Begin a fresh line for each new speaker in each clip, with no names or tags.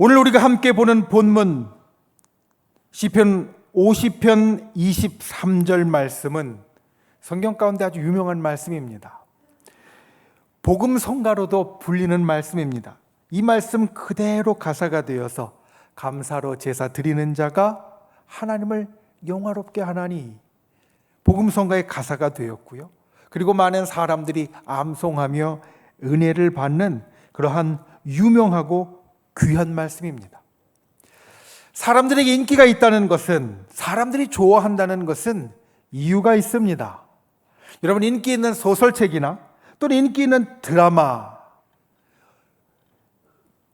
오늘 우리가 함께 보는 본문 시편 50편 23절 말씀은 성경 가운데 아주 유명한 말씀입니다. 복음성가로도 불리는 말씀입니다. 이 말씀 그대로 가사가 되어서 감사로 제사 드리는 자가 하나님을 영화롭게 하나니, 복음성가의 가사가 되었고요. 그리고 많은 사람들이 암송하며 은혜를 받는 그러한 유명하고 귀한 말씀입니다. 사람들에게 인기가 있다는 것은, 사람들이 좋아한다는 것은 이유가 있습니다. 여러분, 인기 있는 소설책이나 또는 인기 있는 드라마,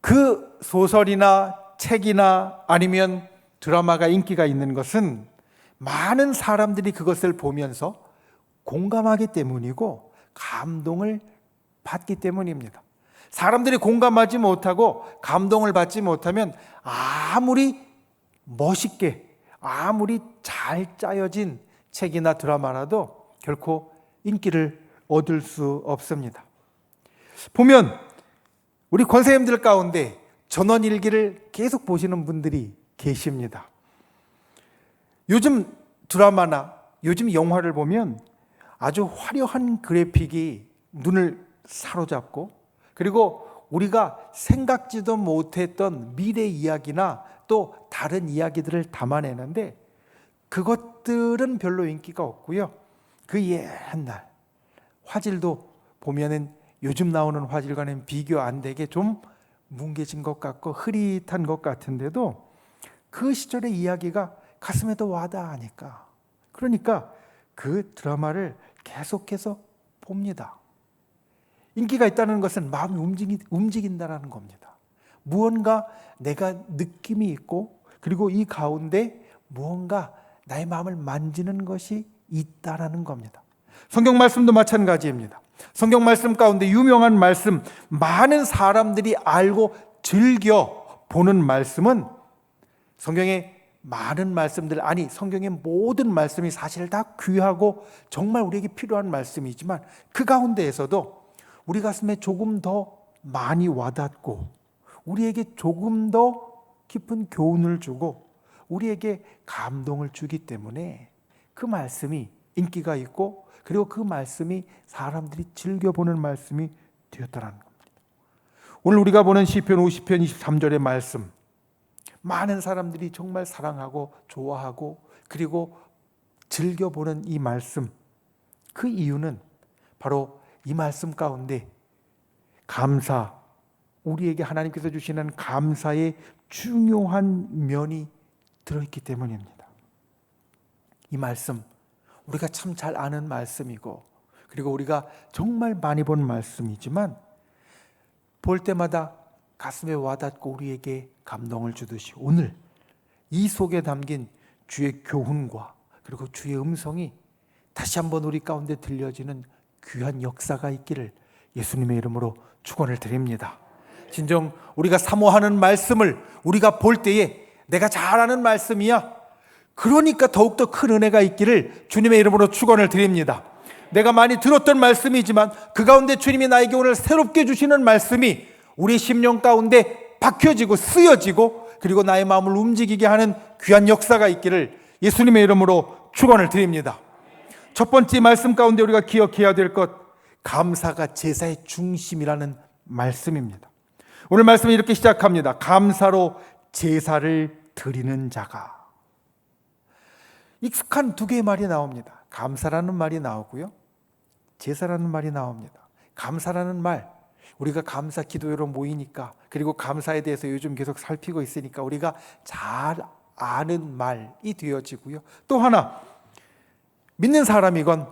그 소설이나 책이나 아니면 드라마가 인기가 있는 것은 많은 사람들이 그것을 보면서 공감하기 때문이고 감동을 받기 때문입니다. 사람들이 공감하지 못하고 감동을 받지 못하면 아무리 멋있게, 아무리 잘 짜여진 책이나 드라마라도 결코 인기를 얻을 수 없습니다. 보면 우리 권사님들 가운데 전원일기를 계속 보시는 분들이 계십니다. 요즘 드라마나 요즘 영화를 보면 아주 화려한 그래픽이 눈을 사로잡고, 그리고 우리가 생각지도 못했던 미래 이야기나 또 다른 이야기들을 담아내는데 그것들은 별로 인기가 없고요. 그 옛날 화질도 보면은 요즘 나오는 화질과는 비교 안 되게 좀 뭉개진 것 같고 흐릿한 것 같은데도 그 시절의 이야기가 가슴에 더 와닿으니까, 그러니까 그 드라마를 계속해서 봅니다. 인기가 있다는 것은 마음이 움직인다는 겁니다. 무언가 내가 느낌이 있고, 그리고 이 가운데 무언가 나의 마음을 만지는 것이 있다라는 겁니다. 성경 말씀도 마찬가지입니다. 성경 말씀 가운데 유명한 말씀, 많은 사람들이 알고 즐겨 보는 말씀은 성경의 많은 말씀들, 아니 성경의 모든 말씀이 사실 다 귀하고 정말 우리에게 필요한 말씀이지만 그 가운데에서도 우리 가슴에 조금 더 많이 와닿고 우리에게 조금 더 깊은 교훈을 주고 우리에게 감동을 주기 때문에 그 말씀이 인기가 있고, 그리고 그 말씀이 사람들이 즐겨보는 말씀이 되었다는 겁니다. 오늘 우리가 보는 시편 50편 23절의 말씀, 많은 사람들이 정말 사랑하고 좋아하고 그리고 즐겨보는 이 말씀, 그 이유는 바로 이 말씀 가운데 감사, 우리에게 하나님께서 주시는 감사의 중요한 면이 들어있기 때문입니다. 이 말씀, 우리가 참 잘 아는 말씀이고, 그리고 우리가 정말 많이 본 말씀이지만 볼 때마다 가슴에 와닿고 우리에게 감동을 주듯이 오늘 이 속에 담긴 주의 교훈과 그리고 주의 음성이 다시 한번 우리 가운데 들려지는 귀한 역사가 있기를 예수님의 이름으로 축원을 드립니다. 진정 우리가 사모하는 말씀을 우리가 볼 때에 내가 잘 아는 말씀이야, 그러니까 더욱더 큰 은혜가 있기를 주님의 이름으로 축원을 드립니다. 내가 많이 들었던 말씀이지만 그 가운데 주님이 나에게 오늘 새롭게 주시는 말씀이 우리 심령 가운데 박혀지고 쓰여지고 그리고 나의 마음을 움직이게 하는 귀한 역사가 있기를 예수님의 이름으로 축원을 드립니다. 첫 번째 말씀 가운데 우리가 기억해야 될 것, 감사가 제사의 중심이라는 말씀입니다. 오늘 말씀은 이렇게 시작합니다. 감사로 제사를 드리는 자가. 익숙한 두 개의 말이 나옵니다. 감사라는 말이 나오고요, 제사라는 말이 나옵니다. 감사라는 말, 우리가 감사 기도회로 모이니까, 그리고 감사에 대해서 요즘 계속 살피고 있으니까 우리가 잘 아는 말이 되어지고요. 또 하나, 믿는 사람이건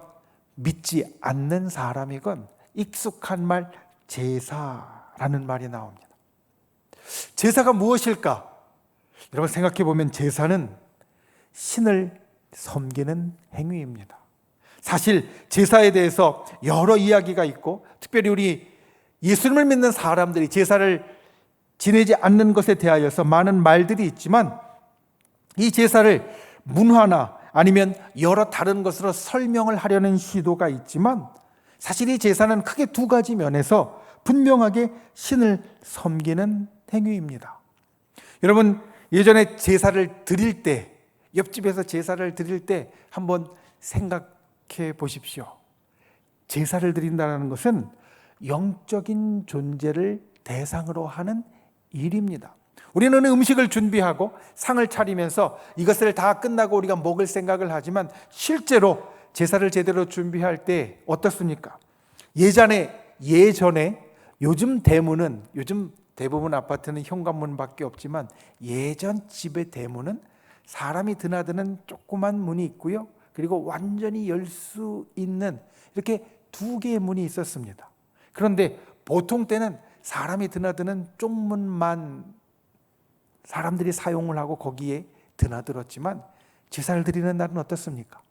믿지 않는 사람이건 익숙한 말, 제사라는 말이 나옵니다. 제사가 무엇일까? 여러분 생각해 보면 제사는 신을 섬기는 행위입니다. 사실 제사에 대해서 여러 이야기가 있고, 특별히 우리 예수님을 믿는 사람들이 제사를 지내지 않는 것에 대하여서 많은 말들이 있지만, 이 제사를 문화나 아니면 여러 다른 것으로 설명을 하려는 시도가 있지만 사실 이 제사는 크게 두 가지 면에서 분명하게 신을 섬기는 행위입니다. 여러분, 예전에 제사를 드릴 때, 옆집에서 제사를 드릴 때 한번 생각해 보십시오. 제사를 드린다는 것은 영적인 존재를 대상으로 하는 일입니다. 우리는 음식을 준비하고 상을 차리면서 이것을 다 끝나고 우리가 먹을 생각을 하지만 실제로 제사를 제대로 준비할 때 어떻습니까? 예전에 요즘 대부분 아파트는 현관문밖에 없지만 예전 집의 대문은 사람이 드나드는 조그만 문이 있고요. 그리고 완전히 열 수 있는 이렇게 두 개의 문이 있었습니다. 그런데 보통 때는 사람이 드나드는 쪽문만 사람들이 사용을 하고 거기에 드나들었지만 제사를 드리는 날은 어떻습니까?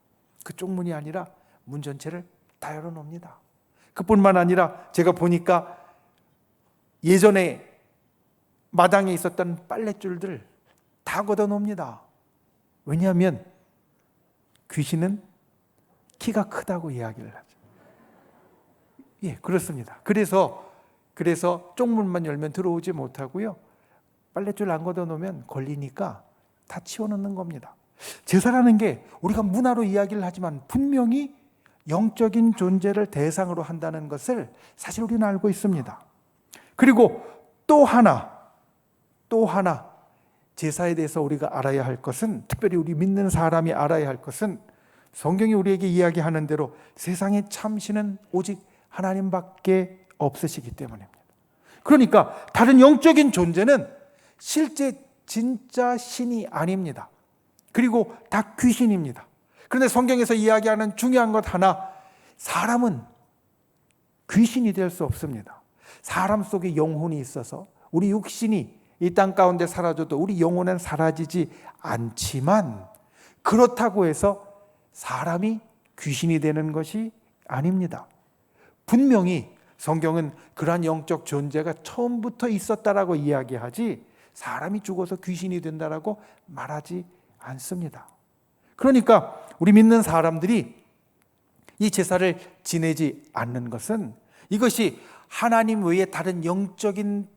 그 쪽문이 아니라 문 전체를 다 열어놓습니다. 그뿐만 아니라 제가 보니까 예전에 마당에 있었던 빨랫줄들 다 걷어놓습니다. 왜냐하면 귀신은 키가 크다고 이야기를 하죠. 예, 그렇습니다. 그래서 쪽문만 열면 들어오지 못하고요. 빨랫줄 안 걷어놓으면 걸리니까 다 치워놓는 겁니다. 제사라는 게 우리가 문화로 이야기를 하지만 분명히 영적인 존재를 대상으로 한다는 것을 사실 우리는 알고 있습니다. 그리고 또 하나 제사에 대해서 우리가 알아야 할 것은, 특별히 우리 믿는 사람이 알아야 할 것은, 성경이 우리에게 이야기하는 대로 세상에 참신은 오직 하나님밖에 없으시기 때문입니다. 그러니까 다른 영적인 존재는 실제 진짜 신이 아닙니다. 그리고 다 귀신입니다. 그런데 성경에서 이야기하는 중요한 것 하나, 사람은 귀신이 될 수 없습니다. 사람 속에 영혼이 있어서 우리 육신이 이 땅 가운데 사라져도 우리 영혼은 사라지지 않지만, 그렇다고 해서 사람이 귀신이 되는 것이 아닙니다. 분명히 성경은 그러한 영적 존재가 처음부터 있었다라고 이야기하지 사람이 죽어서 귀신이 된다라고 말하지 않습니다. 그러니까 우리 믿는 사람들이 이 제사를 지내지 않는 것은 이것이 하나님 외에 다른 영적인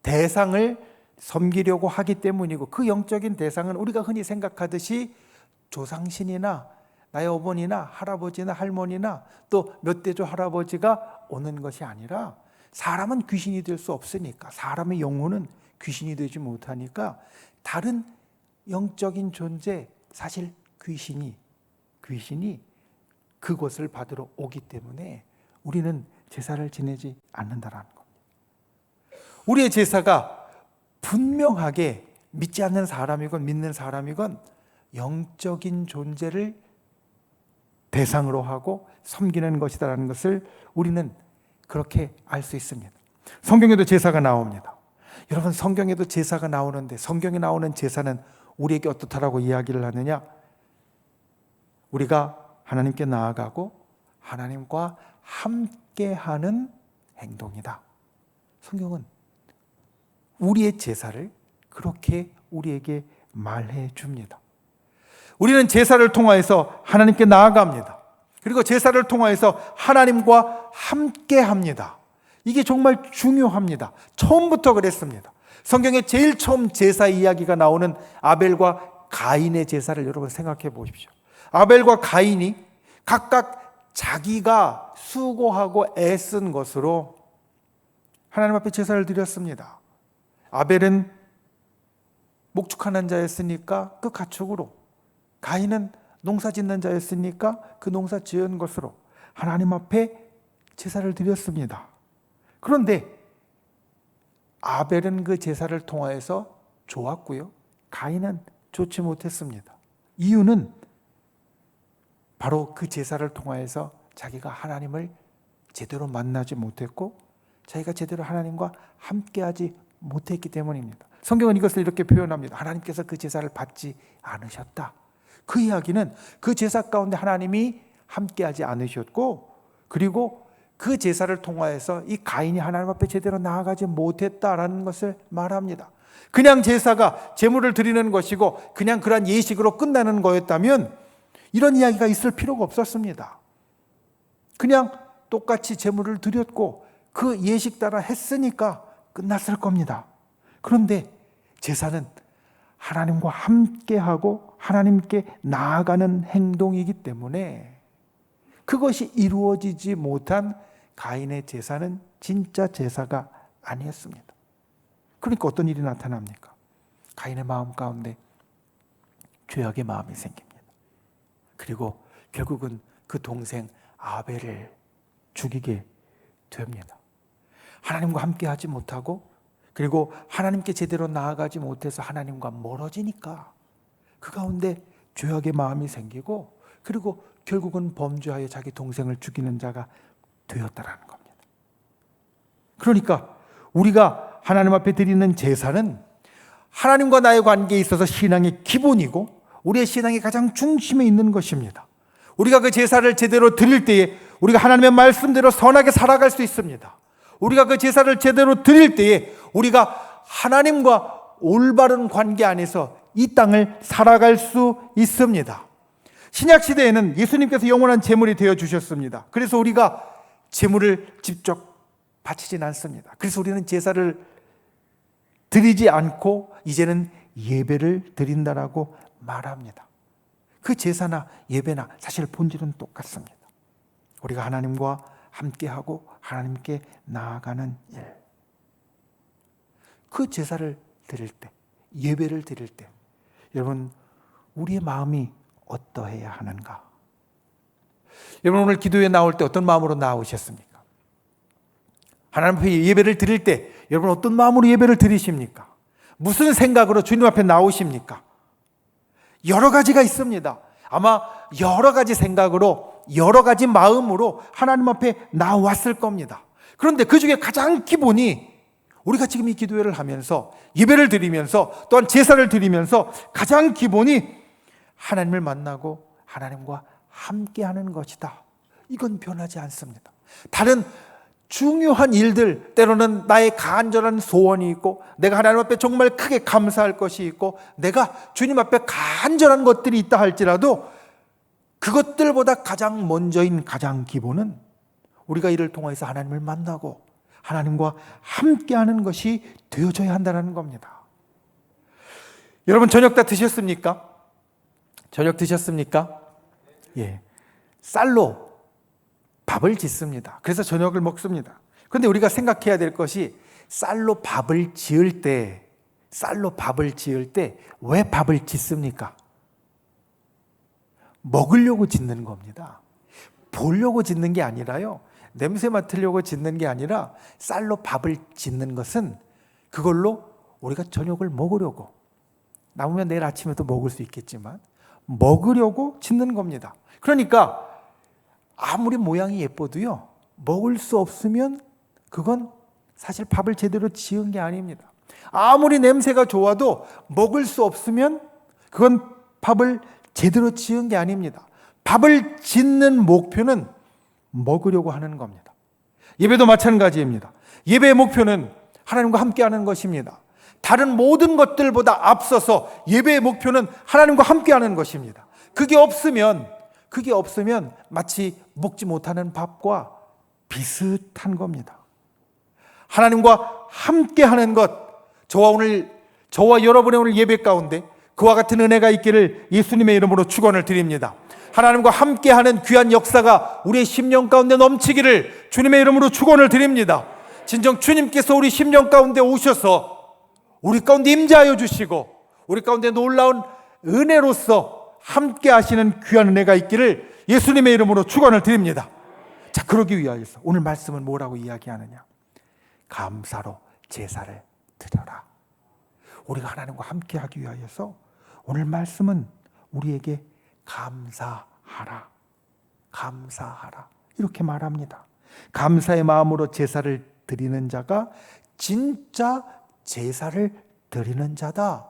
대상을 섬기려고 하기 때문이고, 그 영적인 대상은 우리가 흔히 생각하듯이 조상신이나 나의 어머니나 할아버지나 할머니나 또 몇 대조 할아버지가 오는 것이 아니라, 사람은 귀신이 될 수 없으니까, 사람의 영혼은 귀신이 되지 못하니까 다른 영적인 존재, 사실 귀신이 그것을 받으러 오기 때문에 우리는 제사를 지내지 않는다라는 겁니다. 우리의 제사가 분명하게 믿지 않는 사람이건 믿는 사람이건 영적인 존재를 대상으로 하고 섬기는 것이다라는 것을 우리는 그렇게 알 수 있습니다. 성경에도 제사가 나옵니다. 여러분, 성경에도 제사가 나오는데 성경에 나오는 제사는 우리에게 어떻다라고 이야기를 하느냐? 우리가 하나님께 나아가고 하나님과 함께하는 행동이다. 성경은 우리의 제사를 그렇게 우리에게 말해 줍니다. 우리는 제사를 통하여서 하나님께 나아갑니다. 그리고 제사를 통하여서 하나님과 함께합니다. 이게 정말 중요합니다. 처음부터 그랬습니다. 성경에 제일 처음 제사 이야기가 나오는 아벨과 가인의 제사를 여러분 생각해 보십시오. 아벨과 가인이 각각 자기가 수고하고 애쓴 것으로 하나님 앞에 제사를 드렸습니다. 아벨은 목축하는 자였으니까 그 가축으로, 가인은 농사 짓는 자였으니까 그 농사 지은 것으로 하나님 앞에 제사를 드렸습니다. 그런데 아벨은 그 제사를 통하여서 좋았고요, 가인은 좋지 못했습니다. 이유는 바로 그 제사를 통하여서 자기가 하나님을 제대로 만나지 못했고 자기가 제대로 하나님과 함께하지 못했기 때문입니다. 성경은 이것을 이렇게 표현합니다. 하나님께서 그 제사를 받지 않으셨다. 그 이야기는 그 제사 가운데 하나님이 함께하지 않으셨고, 그리고 그 제사를 통하여서 이 가인이 하나님 앞에 제대로 나아가지 못했다라는 것을 말합니다. 그냥 제사가 제물을 드리는 것이고 그냥 그런 예식으로 끝나는 거였다면 이런 이야기가 있을 필요가 없었습니다. 그냥 똑같이 제물을 드렸고 그 예식 따라 했으니까 끝났을 겁니다. 그런데 제사는 하나님과 함께하고 하나님께 나아가는 행동이기 때문에 그것이 이루어지지 못한 가인의 제사는 진짜 제사가 아니었습니다. 그러니까 어떤 일이 나타납니까? 가인의 마음 가운데 죄악의 마음이 생깁니다. 그리고 결국은 그 동생 아벨을 죽이게 됩니다. 하나님과 함께하지 못하고 그리고 하나님께 제대로 나아가지 못해서 하나님과 멀어지니까 그 가운데 죄악의 마음이 생기고 그리고 결국은 범죄하여 자기 동생을 죽이는 자가 되었다라는 겁니다. 그러니까 우리가 하나님 앞에 드리는 제사는 하나님과 나의 관계에 있어서 신앙의 기본이고 우리의 신앙의 가장 중심에 있는 것입니다. 우리가 그 제사를 제대로 드릴 때에 우리가 하나님의 말씀대로 선하게 살아갈 수 있습니다. 우리가 그 제사를 제대로 드릴 때에 우리가 하나님과 올바른 관계 안에서 이 땅을 살아갈 수 있습니다. 신약시대에는 예수님께서 영원한 제물이 되어주셨습니다. 그래서 우리가 제물을 직접 바치진 않습니다. 그래서 우리는 제사를 드리지 않고 이제는 예배를 드린다라고 말합니다. 그 제사나 예배나 사실 본질은 똑같습니다. 우리가 하나님과 함께하고 하나님께 나아가는 일. 그 제사를 드릴 때, 예배를 드릴 때 여러분 우리의 마음이 어떠해야 하는가? 여러분 오늘 기도에 나올 때 어떤 마음으로 나오셨습니까? 하나님 앞에 예배를 드릴 때 여러분 어떤 마음으로 예배를 드리십니까? 무슨 생각으로 주님 앞에 나오십니까? 여러 가지가 있습니다. 아마 여러 가지 생각으로 여러 가지 마음으로 하나님 앞에 나왔을 겁니다. 그런데 그 중에 가장 기본이 우리가 지금 이 기도회를 하면서 예배를 드리면서 또한 제사를 드리면서 가장 기본이 하나님을 만나고 하나님과 함께하는 것이다. 이건 변하지 않습니다. 다른 중요한 일들, 때로는 나의 간절한 소원이 있고 내가 하나님 앞에 정말 크게 감사할 것이 있고 내가 주님 앞에 간절한 것들이 있다 할지라도 그것들보다 가장 먼저인 가장 기본은 우리가 이를 통해서 하나님을 만나고 하나님과 함께하는 것이 되어져야 한다는 겁니다. 여러분 저녁 다 드셨습니까? 저녁 드셨습니까? 예, 쌀로 밥을 짓습니다. 그래서 저녁을 먹습니다. 그런데 우리가 생각해야 될 것이 쌀로 밥을 지을 때 왜 밥을 짓습니까? 먹으려고 짓는 겁니다. 보려고 짓는 게 아니라요. 냄새 맡으려고 짓는 게 아니라 쌀로 밥을 짓는 것은 그걸로 우리가 저녁을 먹으려고, 남으면 내일 아침에도 먹을 수 있겠지만 먹으려고 짓는 겁니다. 그러니까 아무리 모양이 예뻐도요, 먹을 수 없으면 그건 사실 밥을 제대로 지은 게 아닙니다. 아무리 냄새가 좋아도 먹을 수 없으면 그건 밥을 제대로 지은 게 아닙니다. 밥을 짓는 목표는 먹으려고 하는 겁니다. 예배도 마찬가지입니다. 예배의 목표는 하나님과 함께하는 것입니다. 다른 모든 것들보다 앞서서 예배의 목표는 하나님과 함께하는 것입니다. 그게 없으면 마치 먹지 못하는 밥과 비슷한 겁니다. 하나님과 함께하는 것, 저와 여러분의 오늘 예배 가운데 그와 같은 은혜가 있기를 예수님의 이름으로 축원을 드립니다. 하나님과 함께하는 귀한 역사가 우리의 심령 가운데 넘치기를 주님의 이름으로 축원을 드립니다. 진정 주님께서 우리 심령 가운데 오셔서 우리 가운데 임재하여 주시고 우리 가운데 놀라운 은혜로서 함께 하시는 귀한 은혜가 있기를 예수님의 이름으로 축원을 드립니다. 자, 그러기 위하여서 오늘 말씀은 뭐라고 이야기하느냐? 감사로 제사를 드려라. 우리가 하나님과 함께 하기 위하여서 오늘 말씀은 우리에게 감사하라 이렇게 말합니다. 감사의 마음으로 제사를 드리는 자가 진짜 제사를 드리는 자다.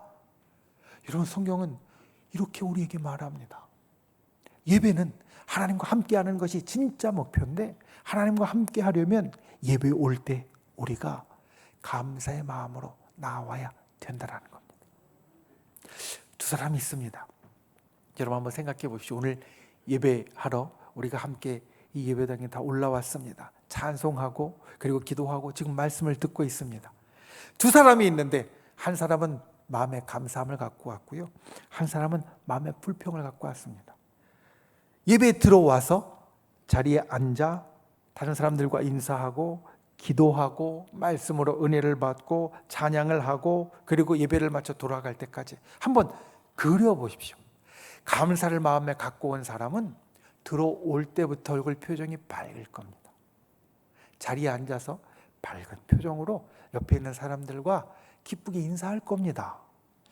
이런 성경은 이렇게 우리에게 말합니다. 예배는 하나님과 함께하는 것이 진짜 목표인데 하나님과 함께 하려면 예배에 올 때 우리가 감사의 마음으로 나와야 된다는 겁니다. 두 사람이 있습니다. 여러분 한번 생각해 보십시오. 오늘 예배하러 우리가 함께 이 예배당에 다 올라왔습니다. 찬송하고 그리고 기도하고 지금 말씀을 듣고 있습니다. 두 사람이 있는데 한 사람은 마음에 감사함을 갖고 왔고요, 한 사람은 마음에 불평을 갖고 왔습니다. 예배에 들어와서 자리에 앉아 다른 사람들과 인사하고 기도하고 말씀으로 은혜를 받고 찬양을 하고 그리고 예배를 마쳐 돌아갈 때까지 한번 그려보십시오. 감사를 마음에 갖고 온 사람은 들어올 때부터 얼굴 표정이 밝을 겁니다. 자리에 앉아서 밝은 표정으로 옆에 있는 사람들과 기쁘게 인사할 겁니다.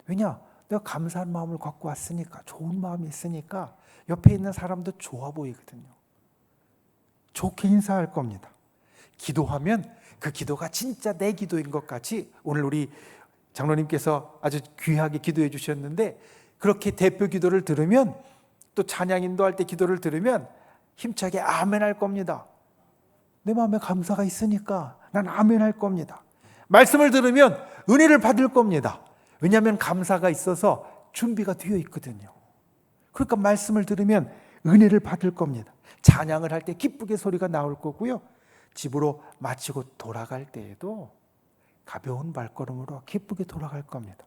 왜냐? 내가 감사한 마음을 갖고 왔으니까, 좋은 마음이 있으니까 옆에 있는 사람도 좋아 보이거든요. 좋게 인사할 겁니다. 기도하면 그 기도가 진짜 내 기도인 것 같이, 오늘 우리 장로님께서 아주 귀하게 기도해 주셨는데, 그렇게 대표 기도를 들으면, 또 찬양 인도할 때 기도를 들으면 힘차게 아멘 할 겁니다. 내 마음에 감사가 있으니까 난 아멘 할 겁니다. 말씀을 들으면 은혜를 받을 겁니다. 왜냐하면 감사가 있어서 준비가 되어 있거든요. 그러니까 말씀을 들으면 은혜를 받을 겁니다. 찬양을 할 때 기쁘게 소리가 나올 거고요, 집으로 마치고 돌아갈 때에도 가벼운 발걸음으로 기쁘게 돌아갈 겁니다.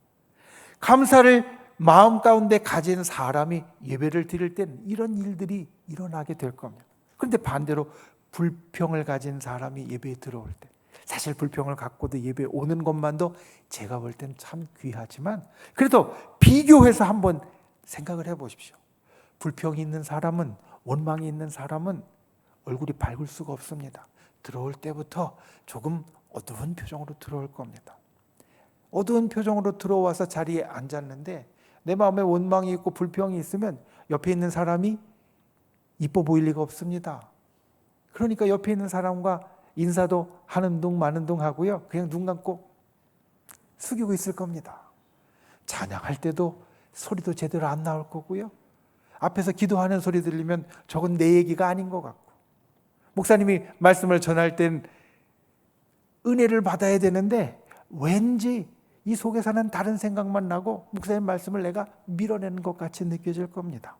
감사를 마음 가운데 가진 사람이 예배를 드릴 땐 이런 일들이 일어나게 될 겁니다. 그런데 반대로 불평을 가진 사람이 예배에 들어올 때, 사실 불평을 갖고도 예배에 오는 것만도 제가 볼 땐 참 귀하지만, 그래도 비교해서 한번 생각을 해보십시오. 불평이 있는 사람은, 원망이 있는 사람은 얼굴이 밝을 수가 없습니다. 들어올 때부터 조금 어두운 표정으로 들어올 겁니다. 어두운 표정으로 들어와서 자리에 앉았는데 내 마음에 원망이 있고 불평이 있으면 옆에 있는 사람이 이뻐 보일 리가 없습니다. 그러니까 옆에 있는 사람과 인사도 하는 둥 마는 둥 하고요, 그냥 눈 감고 숙이고 있을 겁니다. 찬양할 때도 소리도 제대로 안 나올 거고요, 앞에서 기도하는 소리 들리면 저건 내 얘기가 아닌 것 같고, 목사님이 말씀을 전할 땐 은혜를 받아야 되는데 왠지 이 속에서는 다른 생각만 나고 목사님 말씀을 내가 밀어내는 것 같이 느껴질 겁니다.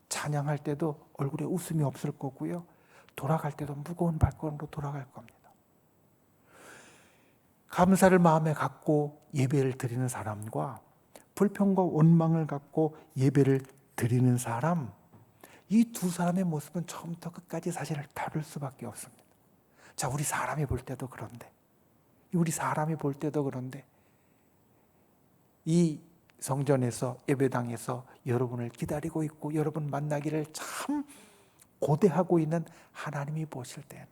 찬양할 때도 얼굴에 웃음이 없을 거고요, 돌아갈 때도 무거운 발걸음으로 돌아갈 겁니다. 감사를 마음에 갖고 예배를 드리는 사람과 불평과 원망을 갖고 예배를 드리는 사람, 이 두 사람의 모습은 처음부터 끝까지 사실 다를 수밖에 없습니다. 자, 우리 사람이 볼 때도 그런데 이 성전에서, 예배당에서 여러분을 기다리고 있고 여러분 만나기를 참 고대하고 있는 하나님이 보실 때는,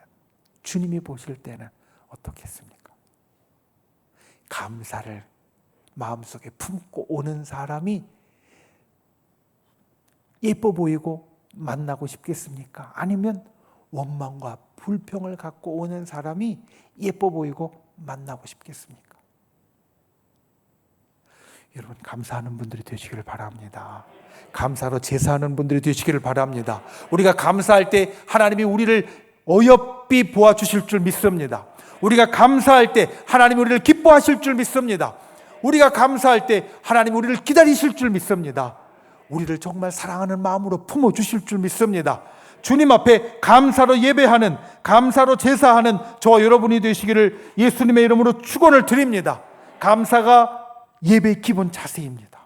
주님이 보실 때는 어떻겠습니까? 감사를 마음속에 품고 오는 사람이 예뻐 보이고 만나고 싶겠습니까? 아니면 원망과 불평을 갖고 오는 사람이 예뻐 보이고 만나고 싶겠습니까? 여러분, 감사하는 분들이 되시기를 바랍니다. 감사로 제사하는 분들이 되시기를 바랍니다. 우리가 감사할 때 하나님이 우리를 어여삐 보아주실 줄 믿습니다. 우리가 감사할 때 하나님이 우리를 기뻐하실 줄 믿습니다. 우리가 감사할 때 하나님이 우리를 기다리실 줄 믿습니다. 우리를 정말 사랑하는 마음으로 품어주실 줄 믿습니다. 주님 앞에 감사로 예배하는, 감사로 제사하는 저와 여러분이 되시기를 예수님의 이름으로 축원을 드립니다. 감사가 예배의 기본 자세입니다.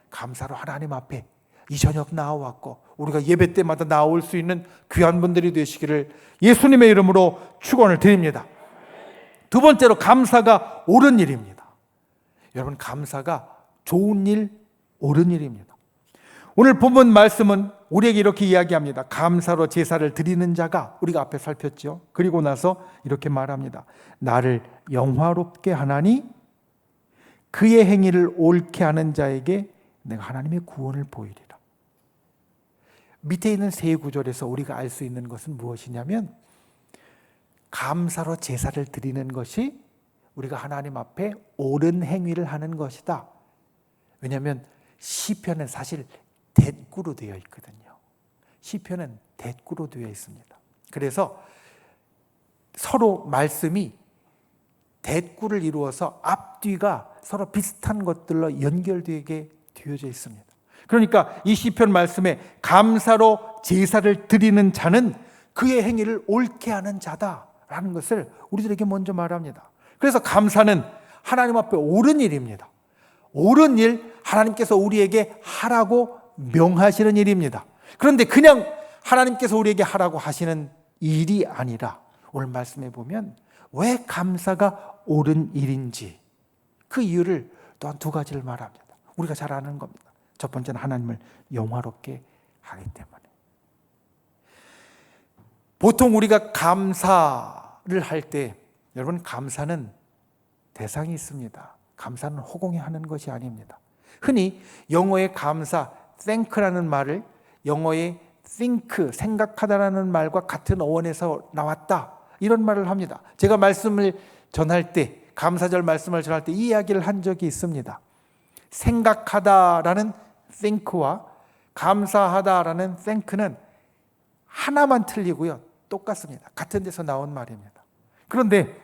감사로 하나님 앞에 이 저녁 나와왔고 우리가 예배 때마다 나올 수 있는 귀한 분들이 되시기를 예수님의 이름으로 축원을 드립니다. 두 번째로, 감사가 옳은 일입니다. 여러분, 감사가 좋은 일, 옳은 일입니다. 오늘 본문 말씀은 우리에게 이렇게 이야기합니다. 감사로 제사를 드리는 자가, 우리가 앞에 살폈죠. 그리고 나서 이렇게 말합니다. 나를 영화롭게 하나니 그의 행위를 옳게 하는 자에게 내가 하나님의 구원을 보이리라. 밑에 있는 세 구절에서 우리가 알 수 있는 것은 무엇이냐면, 감사로 제사를 드리는 것이 우리가 하나님 앞에 옳은 행위를 하는 것이다. 왜냐하면 시편은 사실 대꾸로 되어 있거든요. 시편은 대꾸로 되어 있습니다. 그래서 서로 말씀이 대꾸를 이루어서 앞뒤가 서로 비슷한 것들로 연결되게 되어져 있습니다. 그러니까 이 시편 말씀에 감사로 제사를 드리는 자는 그의 행위를 옳게 하는 자다라는 것을 우리들에게 먼저 말합니다. 그래서 감사는 하나님 앞에 옳은 일입니다. 옳은 일, 하나님께서 우리에게 하라고 명하시는 일입니다. 그런데 그냥 하나님께서 우리에게 하라고 하시는 일이 아니라 오늘 말씀해 보면 왜 감사가 옳은 일인지 그 이유를 또한 두 가지를 말합니다. 우리가 잘 아는 겁니다. 첫 번째는 하나님을 영화롭게 하기 때문에. 보통 우리가 감사를 할 때 여러분, 감사는 대상이 있습니다. 감사는 허공에 하는 것이 아닙니다. 흔히 영어의 감사, thank라는 말을 영어의 think, 생각하다라는 말과 같은 어원에서 나왔다, 이런 말을 합니다. 제가 말씀을 전할 때, 감사절 말씀을 전할 때 이 이야기를 한 적이 있습니다. 생각하다라는 think와 감사하다라는 thank는 하나만 틀리고요, 똑같습니다. 같은 데서 나온 말입니다. 그런데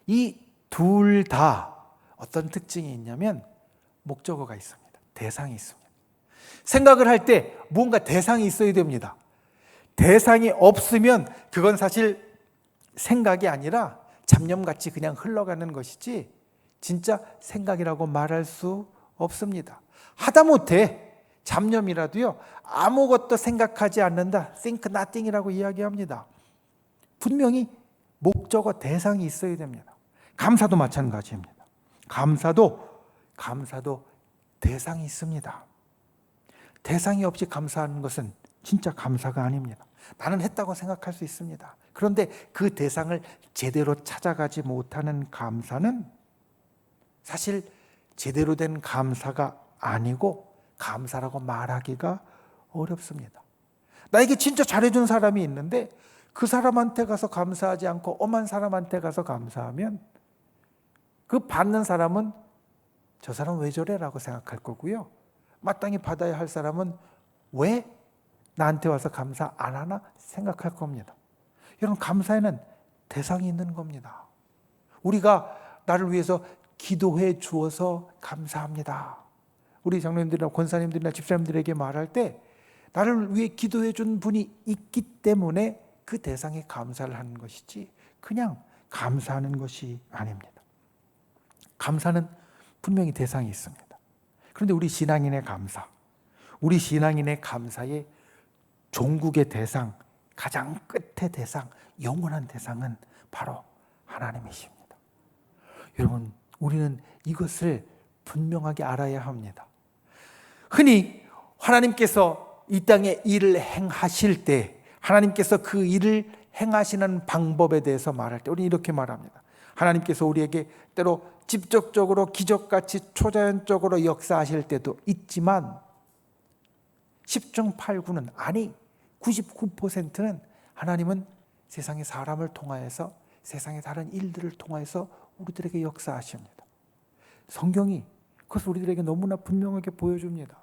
이 둘 다 어떤 특징이 있냐면 목적어가 있습니다. 대상이 있습니다. 생각을 할 때 뭔가 대상이 있어야 됩니다. 대상이 없으면 그건 사실 생각이 아니라 잡념같이 그냥 흘러가는 것이지 진짜 생각이라고 말할 수 없습니다. 하다못해 잡념이라도요, 아무것도 생각하지 않는다, think nothing이라고 이야기합니다. 분명히 목적어 대상이 있어야 됩니다. 감사도 마찬가지입니다. 감사도 대상이 있습니다. 대상이 없이 감사하는 것은 진짜 감사가 아닙니다. 나는 했다고 생각할 수 있습니다. 그런데 그 대상을 제대로 찾아가지 못하는 감사는 사실 제대로 된 감사가 아니고 감사라고 말하기가 어렵습니다. 나에게 진짜 잘해준 사람이 있는데 그 사람한테 가서 감사하지 않고 엄한 사람한테 가서 감사하면 그 받는 사람은 저 사람 왜 저래? 라고 생각할 거고요. 마땅히 받아야 할 사람은 왜 나한테 와서 감사 안 하나 생각할 겁니다. 여러분, 감사에는 대상이 있는 겁니다. 우리가 나를 위해서 기도해 주어서 감사합니다. 우리 장로님들이나 권사님들이나 집사님들에게 말할 때 나를 위해 기도해 준 분이 있기 때문에 그 대상에 감사를 하는 것이지 그냥 감사하는 것이 아닙니다. 감사는 분명히 대상이 있습니다. 그런데 우리 신앙인의 감사의 종국의 대상, 가장 끝의 대상, 영원한 대상은 바로 하나님이십니다. 여러분, 우리는 이것을 분명하게 알아야 합니다. 흔히 하나님께서 이 땅에 일을 행하실 때, 하나님께서 그 일을 행하시는 방법에 대해서 말할 때 우리는 이렇게 말합니다. 하나님께서 우리에게 때로 직접적으로 기적같이 초자연적으로 역사하실 때도 있지만 10중 8구는, 아니 99%는 하나님은 세상의 사람을 통하여서, 세상의 다른 일들을 통하여서 우리들에게 역사하십니다. 성경이 그것을 우리들에게 너무나 분명하게 보여줍니다.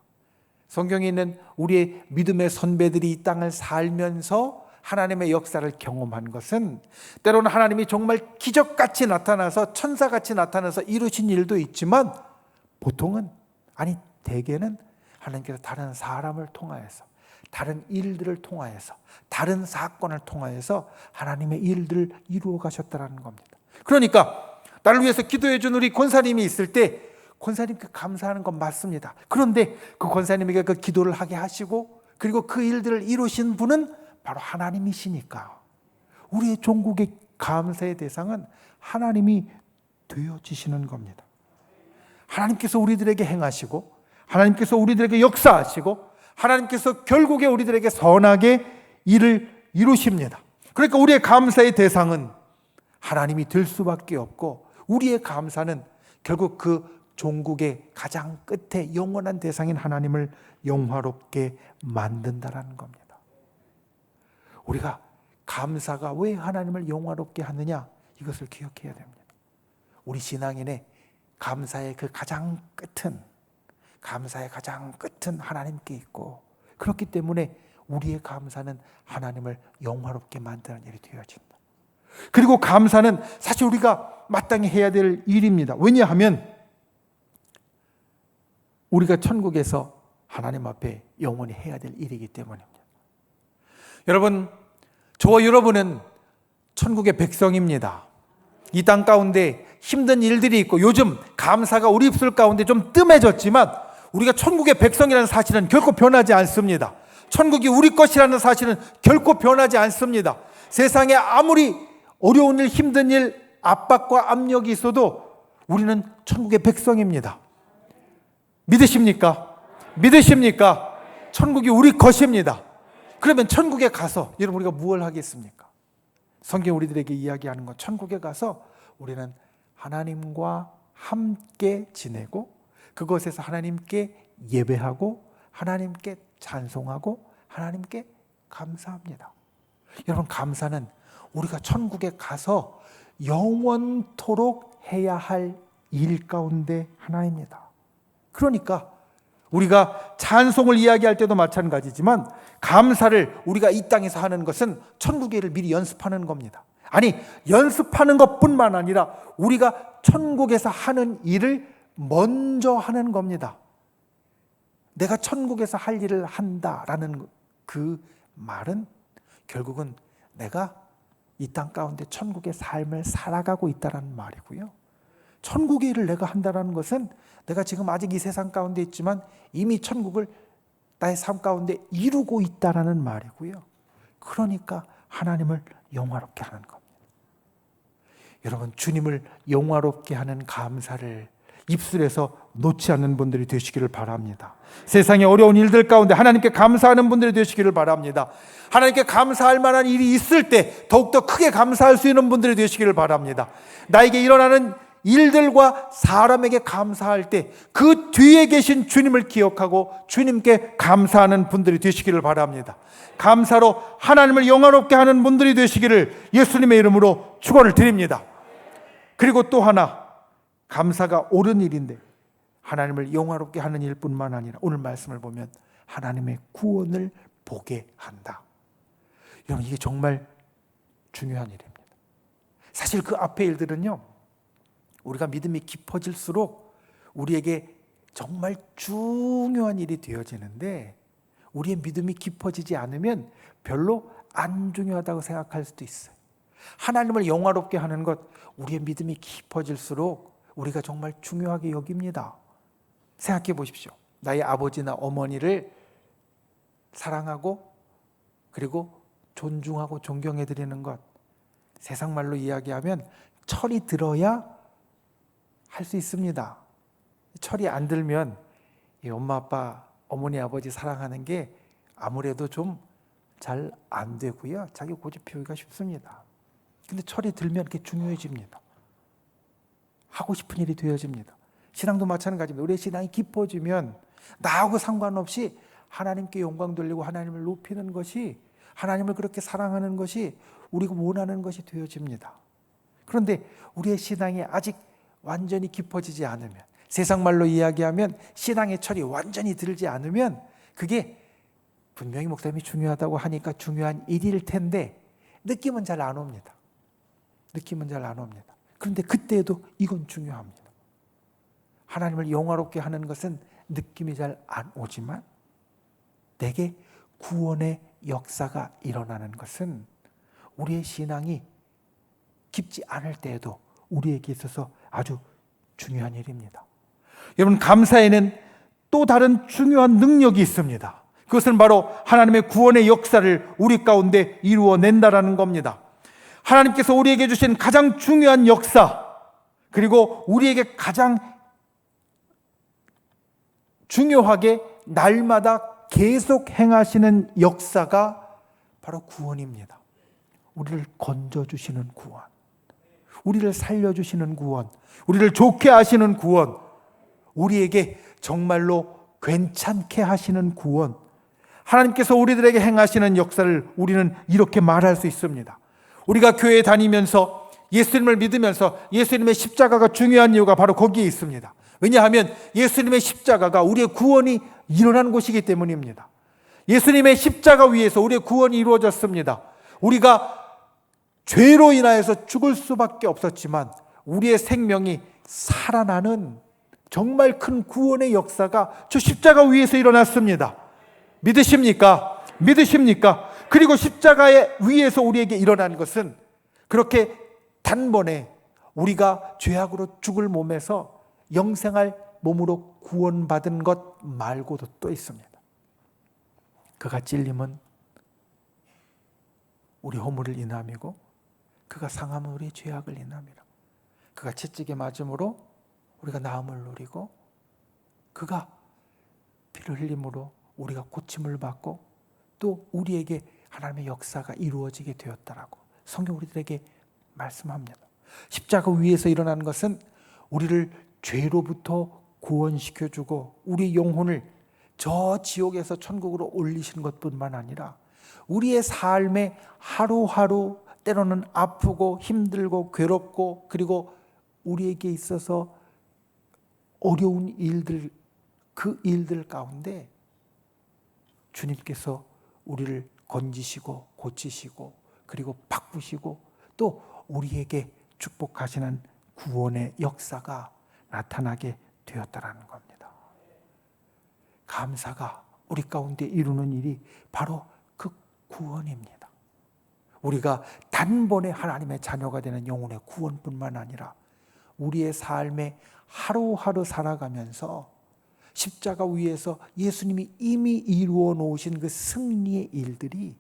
성경에 있는 우리의 믿음의 선배들이 이 땅을 살면서 하나님의 역사를 경험한 것은 때로는 하나님이 정말 기적같이 나타나서 천사같이 나타나서 이루신 일도 있지만 보통은, 아니 대개는 하나님께서 다른 사람을 통하여서, 다른 일들을 통하여서, 다른 사건을 통하여서 하나님의 일들을 이루어 가셨다는 겁니다. 그러니까 나를 위해서 기도해 준 우리 권사님이 있을 때 권사님께 감사하는 건 맞습니다. 그런데 그 권사님에게 그 기도를 하게 하시고 그리고 그 일들을 이루신 분은 바로 하나님이시니까 우리의 종국의 감사의 대상은 하나님이 되어지시는 겁니다. 하나님께서 우리들에게 행하시고 하나님께서 우리들에게 역사하시고 하나님께서 결국에 우리들에게 선하게 일을 이루십니다. 그러니까 우리의 감사의 대상은 하나님이 될 수밖에 없고 우리의 감사는 결국 그 종국의 가장 끝에 영원한 대상인 하나님을 영화롭게 만든다라는 겁니다. 우리가 감사가 왜 하나님을 영화롭게 하느냐, 이것을 기억해야 됩니다. 우리 신앙인의 감사의 그 가장 끝은, 감사의 가장 끝은 하나님께 있고, 그렇기 때문에 우리의 감사는 하나님을 영화롭게 만드는 일이 되어집니다. 그리고 감사는 사실 우리가 마땅히 해야 될 일입니다. 왜냐하면 우리가 천국에서 하나님 앞에 영원히 해야 될 일이기 때문입니다. 여러분, 저와 여러분은 천국의 백성입니다. 이 땅 가운데 힘든 일들이 있고 요즘 감사가 우리 입술 가운데 좀 뜸해졌지만 우리가 천국의 백성이라는 사실은 결코 변하지 않습니다. 천국이 우리 것이라는 사실은 결코 변하지 않습니다. 세상에 아무리 어려운 일, 힘든 일, 압박과 압력이 있어도 우리는 천국의 백성입니다. 믿으십니까? 믿으십니까? 천국이 우리 것입니다. 그러면 천국에 가서 여러분 우리가 무엇을 하겠습니까? 성경 우리들에게 이야기하는 건 천국에 가서 우리는 하나님과 함께 지내고 그것에서 하나님께 예배하고 하나님께 찬송하고 하나님께 감사합니다. 여러분 감사는 우리가 천국에 가서 영원토록 해야 할 일 가운데 하나입니다. 그러니까 우리가 찬송을 이야기할 때도 마찬가지지만 감사를 우리가 이 땅에서 하는 것은 천국의 일을 미리 연습하는 겁니다. 아니 연습하는 것뿐만 아니라 우리가 천국에서 하는 일을 먼저 하는 겁니다. 내가 천국에서 할 일을 한다라는 그 말은 결국은 내가 이 땅 가운데 천국의 삶을 살아가고 있다는 말이고요. 천국의 일을 내가 한다는 것은 내가 지금 아직 이 세상 가운데 있지만 이미 천국을 나의 삶 가운데 이루고 있다는 말이고요. 그러니까 하나님을 영화롭게 하는 겁니다. 여러분 주님을 영화롭게 하는 감사를 입술에서 놓지 않는 분들이 되시기를 바랍니다. 세상의 어려운 일들 가운데 하나님께 감사하는 분들이 되시기를 바랍니다. 하나님께 감사할 만한 일이 있을 때 더욱더 크게 감사할 수 있는 분들이 되시기를 바랍니다. 나에게 일어나는 일들과 사람에게 감사할 때 그 뒤에 계신 주님을 기억하고 주님께 감사하는 분들이 되시기를 바랍니다. 감사로 하나님을 영화롭게 하는 분들이 되시기를 예수님의 이름으로 축원을 드립니다. 그리고 또 하나 감사가 옳은 일인데 하나님을 영화롭게 하는 일뿐만 아니라 오늘 말씀을 보면 하나님의 구원을 보게 한다. 여러분 이게 정말 중요한 일입니다. 사실 그 앞에 일들은요 우리가 믿음이 깊어질수록 우리에게 정말 중요한 일이 되어지는데 우리의 믿음이 깊어지지 않으면 별로 안 중요하다고 생각할 수도 있어요. 하나님을 영화롭게 하는 것 우리의 믿음이 깊어질수록 우리가 정말 중요하게 여깁니다. 생각해 보십시오. 나의 아버지나 어머니를 사랑하고 그리고 존중하고 존경해 드리는 것 세상 말로 이야기하면 철이 들어야 할 수 있습니다. 철이 안 들면 엄마 아빠 어머니 아버지 사랑하는 게 아무래도 좀 잘 안 되고요. 자기 고집 피우기가 쉽습니다. 근데 철이 들면 그게 중요해집니다. 하고 싶은 일이 되어집니다. 신앙도 마찬가지입니다. 우리의 신앙이 깊어지면 나하고 상관없이 하나님께 영광 돌리고 하나님을 높이는 것이 하나님을 그렇게 사랑하는 것이 우리가 원하는 것이 되어집니다. 그런데 우리의 신앙이 아직 완전히 깊어지지 않으면 세상 말로 이야기하면 신앙의 철이 완전히 들지 않으면 그게 분명히 목사님이 중요하다고 하니까 중요한 일일 텐데 느낌은 잘 안 옵니다. 느낌은 잘 안 옵니다. 그런데 그때에도 이건 중요합니다. 하나님을 영화롭게 하는 것은 느낌이 잘 안 오지만 내게 구원의 역사가 일어나는 것은 우리의 신앙이 깊지 않을 때에도 우리에게 있어서 아주 중요한 일입니다. 여러분 감사에는 또 다른 중요한 능력이 있습니다. 그것은 바로 하나님의 구원의 역사를 우리 가운데 이루어낸다라는 겁니다. 하나님께서 우리에게 주신 가장 중요한 역사 그리고 우리에게 가장 중요하게 날마다 계속 행하시는 역사가 바로 구원입니다. 우리를 건져주시는 구원, 우리를 살려주시는 구원, 우리를 좋게 하시는 구원, 우리에게 정말로 괜찮게 하시는 구원, 하나님께서 우리들에게 행하시는 역사를 우리는 이렇게 말할 수 있습니다. 우리가 교회에 다니면서 예수님을 믿으면서 예수님의 십자가가 중요한 이유가 바로 거기에 있습니다. 왜냐하면 예수님의 십자가가 우리의 구원이 일어난 곳이기 때문입니다. 예수님의 십자가 위에서 우리의 구원이 이루어졌습니다. 우리가 죄로 인하여서 죽을 수밖에 없었지만 우리의 생명이 살아나는 정말 큰 구원의 역사가 저 십자가 위에서 일어났습니다. 믿으십니까? 믿으십니까? 그리고 십자가의 위에서 우리에게 일어난 것은 그렇게 단번에 우리가 죄악으로 죽을 몸에서 영생할 몸으로 구원받은 것 말고도 또 있습니다. 그가 찔림은 우리 허물을 인함이고 그가 상함은 우리 죄악을 인함이라. 그가 채찍에 맞음으로 우리가 나음을 누리고 그가 피를 흘림으로 우리가 고침을 받고 또 우리에게 하나님의 역사가 이루어지게 되었다라고 성경 우리들에게 말씀합니다. 십자가 위에서 일어나는 것은 우리를 죄로부터 구원시켜주고 우리 영혼을 저 지옥에서 천국으로 올리시는 것뿐만 아니라 우리의 삶에 하루하루 때로는 아프고 힘들고 괴롭고 그리고 우리에게 있어서 어려운 일들, 그 일들 가운데 주님께서 우리를 건지시고 고치시고 그리고 바꾸시고 또 우리에게 축복하시는 구원의 역사가 나타나게 되었다라는 겁니다. 감사가 우리 가운데 이루는 일이 바로 그 구원입니다. 우리가 단번에 하나님의 자녀가 되는 영혼의 구원뿐만 아니라 우리의 삶에 하루하루 살아가면서 십자가 위에서 예수님이 이미 이루어 놓으신 그 승리의 일들이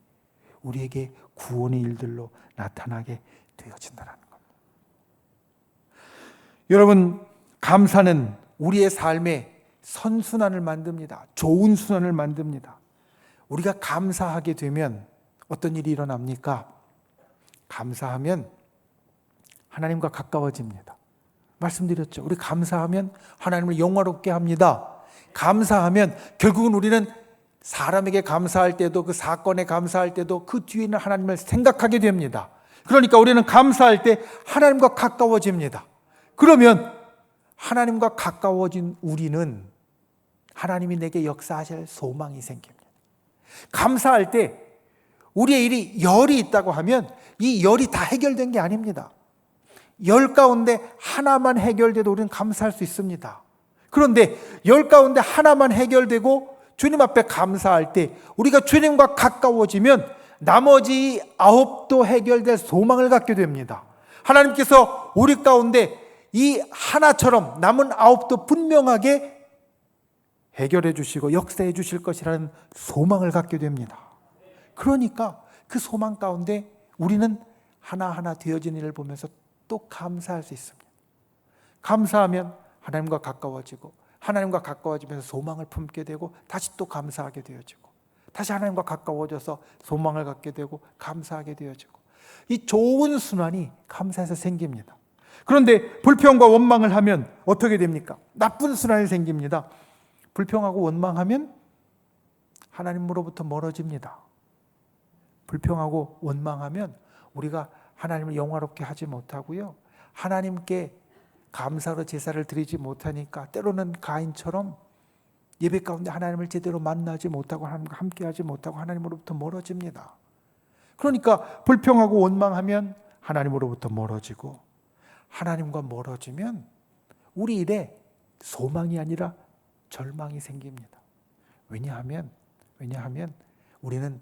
우리에게 구원의 일들로 나타나게 되어진다는 겁니다. 여러분, 감사는 우리의 삶에 선순환을 만듭니다. 좋은 순환을 만듭니다. 우리가 감사하게 되면 어떤 일이 일어납니까? 감사하면 하나님과 가까워집니다. 말씀드렸죠. 우리 감사하면 하나님을 영화롭게 합니다. 감사하면 결국은 우리는 사람에게 감사할 때도 그 사건에 감사할 때도 그 뒤에 있는 하나님을 생각하게 됩니다. 그러니까 우리는 감사할 때 하나님과 가까워집니다. 그러면 하나님과 가까워진 우리는 하나님이 내게 역사하실 소망이 생깁니다. 감사할 때 우리의 일이 열이 있다고 하면 이 열이 다 해결된 게 아닙니다. 열 가운데 하나만 해결돼도 우리는 감사할 수 있습니다. 그런데 열 가운데 하나만 해결되고 주님 앞에 감사할 때 우리가 주님과 가까워지면 나머지 9도 해결될 소망을 갖게 됩니다. 하나님께서 우리 가운데 이 하나처럼 남은 9도 분명하게 해결해 주시고 역사해 주실 것이라는 소망을 갖게 됩니다. 그러니까 그 소망 가운데 우리는 하나하나 되어진 일을 보면서 또 감사할 수 있습니다. 감사하면 하나님과 가까워지고 하나님과 가까워지면서 소망을 품게 되고 다시 또 감사하게 되어지고 다시 하나님과 가까워져서 소망을 갖게 되고 감사하게 되어지고 이 좋은 순환이 감사에서 생깁니다. 그런데 불평과 원망을 하면 어떻게 됩니까? 나쁜 순환이 생깁니다. 불평하고 원망하면 하나님으로부터 멀어집니다. 불평하고 원망하면 우리가 하나님을 영화롭게 하지 못하고요. 하나님께 감사로 제사를 드리지 못하니까 때로는 가인처럼 예배 가운데 하나님을 제대로 만나지 못하고 하나님과 함께하지 못하고 하나님으로부터 멀어집니다. 그러니까 불평하고 원망하면 하나님으로부터 멀어지고 하나님과 멀어지면 우리 일에 소망이 아니라 절망이 생깁니다. 왜냐하면 우리는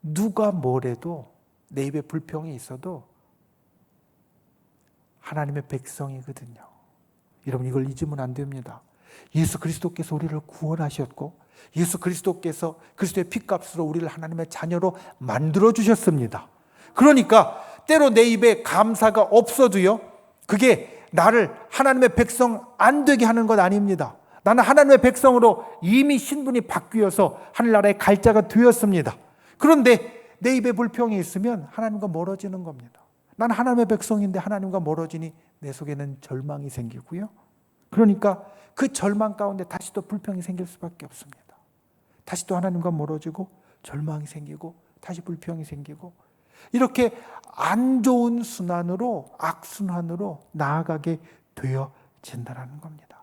누가 뭐래도 내 입에 불평이 있어도 하나님의 백성이거든요. 여러분 이걸 잊으면 안 됩니다. 예수 그리스도께서 우리를 구원하셨고 예수 그리스도께서 그리스도의 피값으로 우리를 하나님의 자녀로 만들어 주셨습니다. 그러니까 때로 내 입에 감사가 없어도요 그게 나를 하나님의 백성 안 되게 하는 것 아닙니다. 나는 하나님의 백성으로 이미 신분이 바뀌어서 하늘나라의 갈자가 되었습니다. 그런데 내 입에 불평이 있으면 하나님과 멀어지는 겁니다. 나는 하나님의 백성인데 하나님과 멀어지니 내 속에는 절망이 생기고요. 그러니까 그 절망 가운데 다시 또 불평이 생길 수밖에 없습니다. 다시 또 하나님과 멀어지고 절망이 생기고 다시 불평이 생기고 이렇게 안 좋은 순환으로 악순환으로 나아가게 되어진다는 겁니다.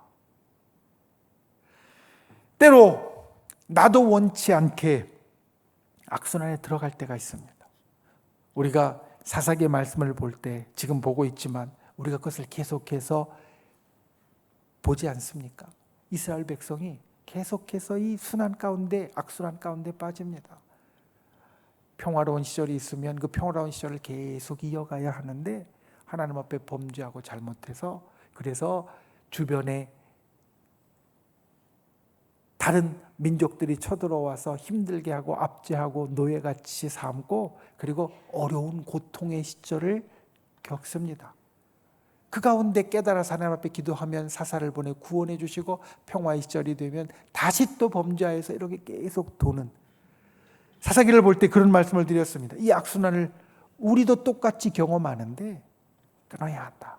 때로 나도 원치 않게 악순환에 들어갈 때가 있습니다. 우리가 사사기의 말씀을 볼 때 지금 보고 있지만 우리가 그것을 계속해서 보지 않습니까? 이스라엘 백성이 계속해서 이 순환 가운데 악순환 가운데 빠집니다. 평화로운 시절이 있으면 그 평화로운 시절을 계속 이어가야 하는데 하나님 앞에 범죄하고 잘못해서, 그래서 주변에 다른 민족들이 쳐들어와서 힘들게 하고 압제하고 노예같이 삼고, 그리고 어려운 고통의 시절을 겪습니다. 그 가운데 깨달아서 하나님 앞에 기도하면 사사를 보내 구원해 주시고, 평화의 시절이 되면 다시 또 범죄하여서 이렇게 계속 도는, 사사기를 볼 때 그런 말씀을 드렸습니다. 이 악순환을 우리도 똑같이 경험하는데 끊어야 한다.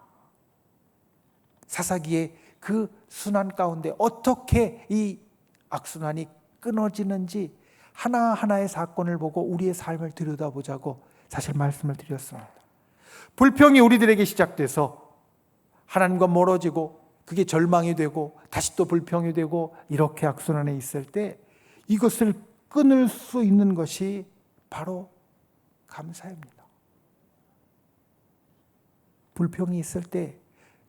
사사기의 그 순환 가운데 어떻게 이 악순환이 끊어지는지 하나하나의 사건을 보고 우리의 삶을 들여다보자고 사실 말씀을 드렸습니다. 불평이 우리들에게 시작돼서 하나님과 멀어지고, 그게 절망이 되고 다시 또 불평이 되고, 이렇게 악순환에 있을 때 이것을 끊을 수 있는 것이 바로 감사입니다. 불평이 있을 때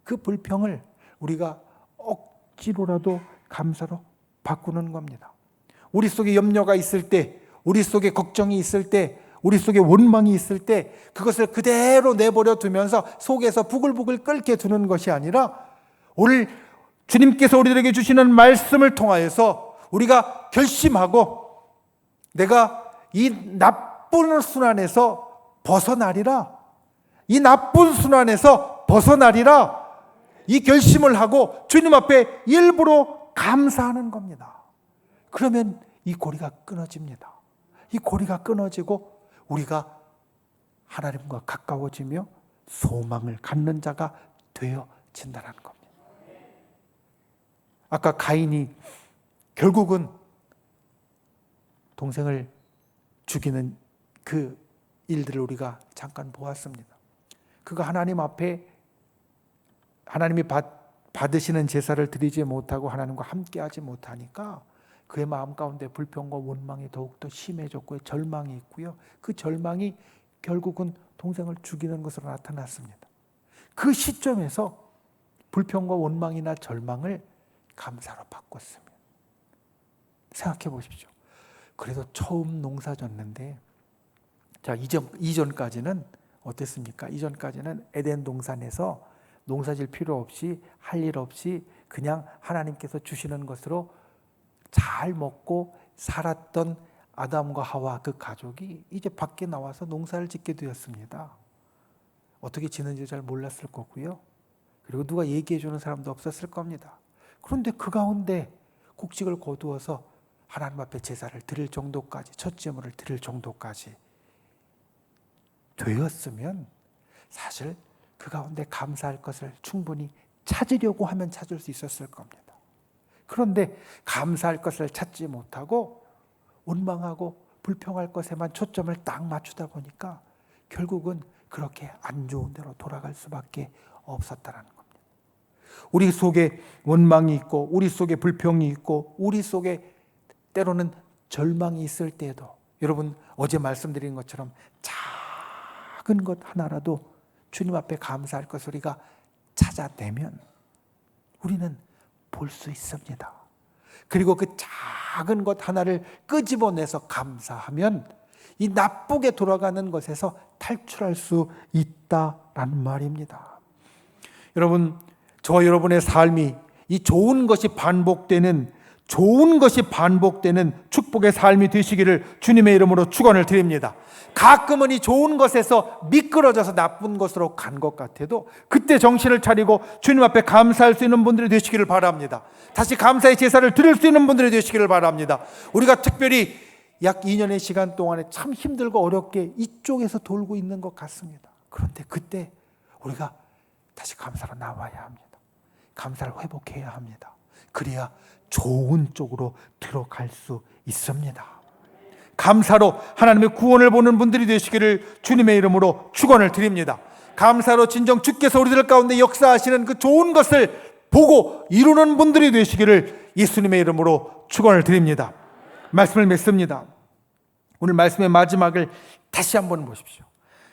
그 불평을 우리가 억지로라도 감사로 바꾸는 겁니다. 우리 속에 염려가 있을 때, 우리 속에 걱정이 있을 때, 우리 속에 원망이 있을 때 그것을 그대로 내버려 두면서 속에서 부글부글 끓게 두는 것이 아니라, 오늘 주님께서 우리들에게 주시는 말씀을 통하여서 우리가 결심하고, 내가 이 나쁜 순환에서 벗어나리라, 이 나쁜 순환에서 벗어나리라, 이 결심을 하고 주님 앞에 일부러 감사하는 겁니다. 그러면 이 고리가 끊어집니다. 이 고리가 끊어지고 우리가 하나님과 가까워지며 소망을 갖는 자가 되어진다는 겁니다. 아까 가인이 결국은 동생을 죽이는 그 일들을 우리가 잠깐 보았습니다. 그가 하나님 앞에 하나님이 받으시는 제사를 드리지 못하고 하나님과 함께하지 못하니까 그의 마음 가운데 불평과 원망이 더욱더 심해졌고요. 절망이 있고요. 그 절망이 결국은 동생을 죽이는 것으로 나타났습니다. 그 시점에서 불평과 원망이나 절망을 감사로 바꿨습니다. 생각해 보십시오. 그래도 처음 농사 졌는데, 자, 이전까지는 어땠습니까? 이전까지는 에덴 동산에서 농사질 필요 없이, 할 일 없이 그냥 하나님께서 주시는 것으로 잘 먹고 살았던 아담과 하와 그 가족이 이제 밖에 나와서 농사를 짓게 되었습니다. 어떻게 지는지 잘 몰랐을 거고요. 그리고 누가 얘기해 주는 사람도 없었을 겁니다. 그런데 그 가운데 곡식을 거두어서 하나님 앞에 제사를 드릴 정도까지, 첫 제물을 드릴 정도까지 되었으면 사실 그 가운데 감사할 것을 충분히 찾으려고 하면 찾을 수 있었을 겁니다. 그런데 감사할 것을 찾지 못하고 원망하고 불평할 것에만 초점을 딱 맞추다 보니까 결국은 그렇게 안 좋은 데로 돌아갈 수밖에 없었다는 겁니다. 우리 속에 원망이 있고, 우리 속에 불평이 있고, 우리 속에 때로는 절망이 있을 때에도, 여러분 어제 말씀드린 것처럼 작은 것 하나라도 주님 앞에 감사할 것을 우리가 찾아내면 우리는 볼 수 있습니다. 그리고 그 작은 것 하나를 끄집어내서 감사하면 이 나쁘게 돌아가는 것에서 탈출할 수 있다라는 말입니다. 여러분, 저와 여러분의 삶이 이 좋은 것이 반복되는 축복의 삶이 되시기를 주님의 이름으로 축원을 드립니다. 가끔은 이 좋은 것에서 미끄러져서 나쁜 것으로 간 것 같아도 그때 정신을 차리고 주님 앞에 감사할 수 있는 분들이 되시기를 바랍니다. 다시 감사의 제사를 드릴 수 있는 분들이 되시기를 바랍니다. 우리가 특별히 약 2년의 시간 동안에 참 힘들고 어렵게 이쪽에서 돌고 있는 것 같습니다. 그런데 그때 우리가 다시 감사로 나와야 합니다. 감사를 회복해야 합니다. 그래야 좋은 쪽으로 들어갈 수 있습니다. 감사로 하나님의 구원을 보는 분들이 되시기를 주님의 이름으로 축원을 드립니다. 감사로 진정 주께서 우리들 가운데 역사하시는 그 좋은 것을 보고 이루는 분들이 되시기를 예수님의 이름으로 축원을 드립니다. 말씀을 맺습니다. 오늘 말씀의 마지막을 다시 한번 보십시오.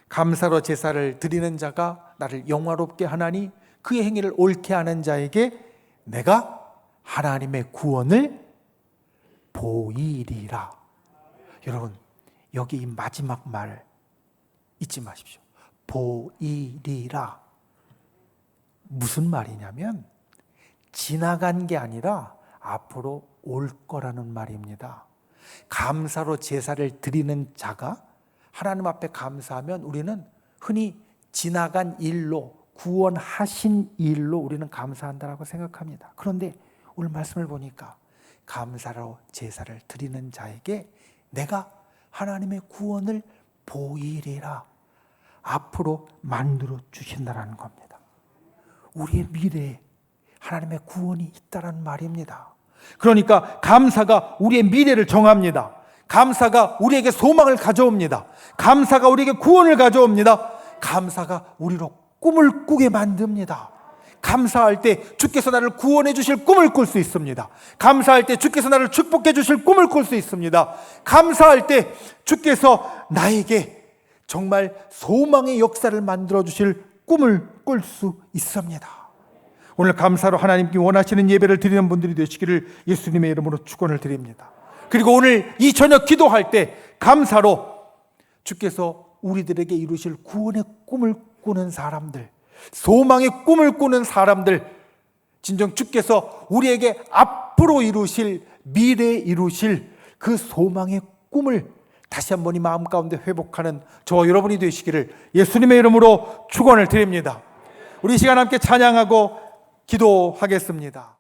감사로 제사를 드리는 자가 나를 영화롭게 하나니 그의 행위를 옳게 하는 자에게 내가 하나님의 구원을 보이리라. 여러분, 여기 이 마지막 말 잊지 마십시오. 보이리라. 무슨 말이냐면 지나간 게 아니라 앞으로 올 거라는 말입니다. 감사로 제사를 드리는 자가 하나님 앞에 감사하면 우리는 흔히 지나간 일로, 구원하신 일로 우리는 감사한다라고 생각합니다. 그런데 오늘 말씀을 보니까 감사로 제사를 드리는 자에게 내가 하나님의 구원을 보이리라, 앞으로 만들어 주신다라는 겁니다. 우리의 미래에 하나님의 구원이 있다라는 말입니다. 그러니까 감사가 우리의 미래를 정합니다. 감사가 우리에게 소망을 가져옵니다. 감사가 우리에게 구원을 가져옵니다. 감사가 우리로 꿈을 꾸게 만듭니다. 감사할 때 주께서 나를 구원해 주실 꿈을 꿀 수 있습니다. 감사할 때 주께서 나를 축복해 주실 꿈을 꿀 수 있습니다. 감사할 때 주께서 나에게 정말 소망의 역사를 만들어 주실 꿈을 꿀 수 있습니다. 오늘 감사로 하나님께 원하시는 예배를 드리는 분들이 되시기를 예수님의 이름으로 축원을 드립니다. 그리고 오늘 이 저녁 기도할 때 감사로 주께서 우리들에게 이루실 구원의 꿈을 꾸는 사람들, 소망의 꿈을 꾸는 사람들, 진정 주께서 우리에게 앞으로 이루실, 미래에 이루실 그 소망의 꿈을 다시 한번 이 마음 가운데 회복하는 저와 여러분이 되시기를 예수님의 이름으로 축원을 드립니다. 우리 이 시간 함께 찬양하고 기도하겠습니다.